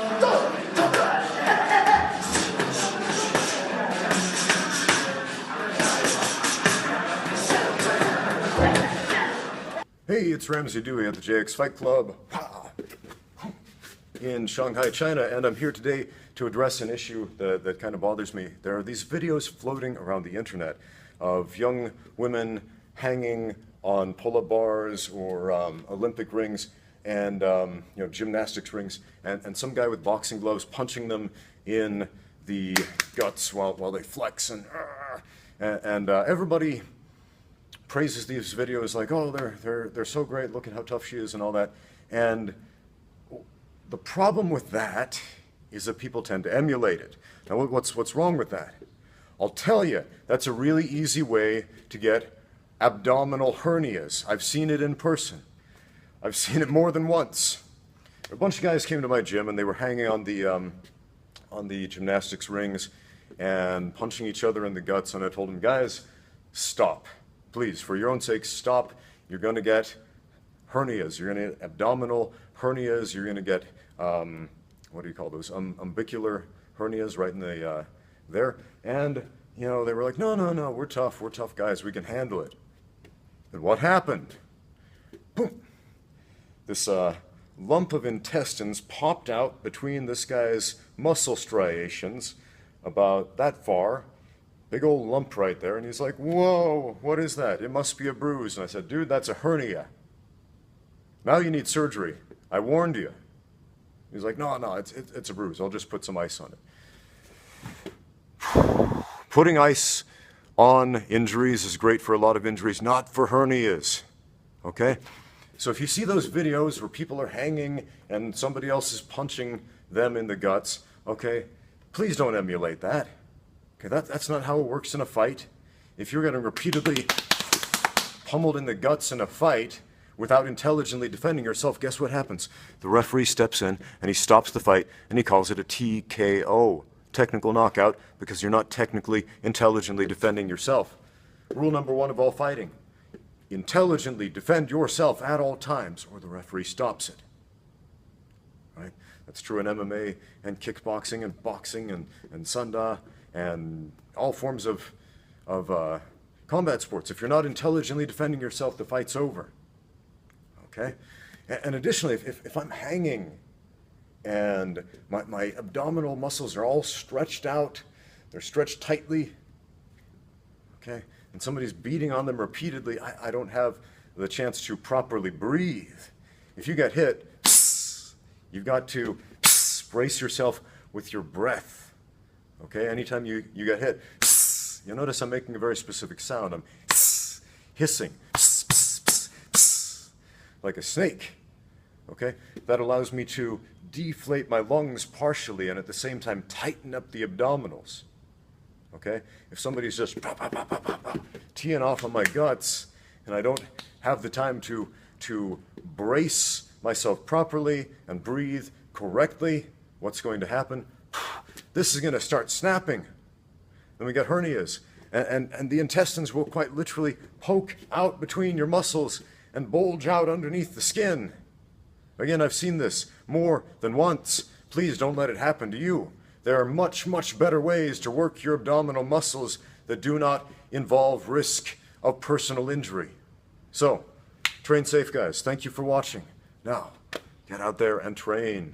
Hey, it's Ramsey Dewey at the JX Fight Club in Shanghai, China, and I'm here today to address an issue that kind of bothers me. There are these videos floating around the internet of young women hanging on pull-up bars or Olympic rings and gymnastics rings, and some guy with boxing gloves punching them in the guts while they flex, and everybody praises these videos like, oh, they're so great, look at how tough she is and all that. And the problem with that is that people tend to emulate it. Now, what's wrong with that? I'll tell you, that's a really easy way to get abdominal hernias. I've seen it in person. I've seen it more than once. A bunch of guys came to my gym and they were hanging on the gymnastics rings and punching each other in the guts, and I told them, guys, stop. Please, for your own sake, stop. You're going to get hernias. You're going to get abdominal hernias. You're going to get, what do you call those? Umbilical hernias right in the, there. And, they were like, no, we're tough guys. We can handle it. And what happened? Boom. This lump of intestines popped out between this guy's muscle striations about that far. Big old lump right there, and he's like, whoa, what is that? It must be a bruise. And I said, dude, that's a hernia. Now you need surgery. I warned you. He's like, no, it's a bruise. I'll just put some ice on it. Putting ice on injuries is great for a lot of injuries, not for hernias, okay? So if you see those videos where people are hanging and somebody else is punching them in the guts, okay, please don't emulate that. Okay, that's not how it works in a fight. If you're getting repeatedly pummeled in the guts in a fight without intelligently defending yourself, guess what happens? The referee steps in and he stops the fight and he calls it a TKO, technical knockout, because you're not technically, intelligently defending yourself. Rule number one of all fighting: intelligently defend yourself at all times or the referee stops it. Right? That's true in MMA and kickboxing and boxing and sanda and all forms of combat sports. If you're not intelligently defending yourself, the fight's over. Okay? And additionally, if I'm hanging and my abdominal muscles are all stretched out, they're stretched tightly, okay, and somebody's beating on them repeatedly, I don't have the chance to properly breathe. If you get hit, you've got to brace yourself with your breath. Okay, anytime you get hit, you'll notice I'm making a very specific sound. I'm hissing, like a snake. Okay, that allows me to deflate my lungs partially and at the same time tighten up the abdominals. Okay, if somebody's just teeing off on my guts and I don't have the time to brace myself properly and breathe correctly, what's going to happen? This is going to start snapping. Then we get hernias. And the intestines will quite literally poke out between your muscles and bulge out underneath the skin. Again, I've seen this more than once. Please don't let it happen to you. There are much, much better ways to work your abdominal muscles that do not involve risk of personal injury. So, train safe, guys. Thank you for watching. Now, get out there and train.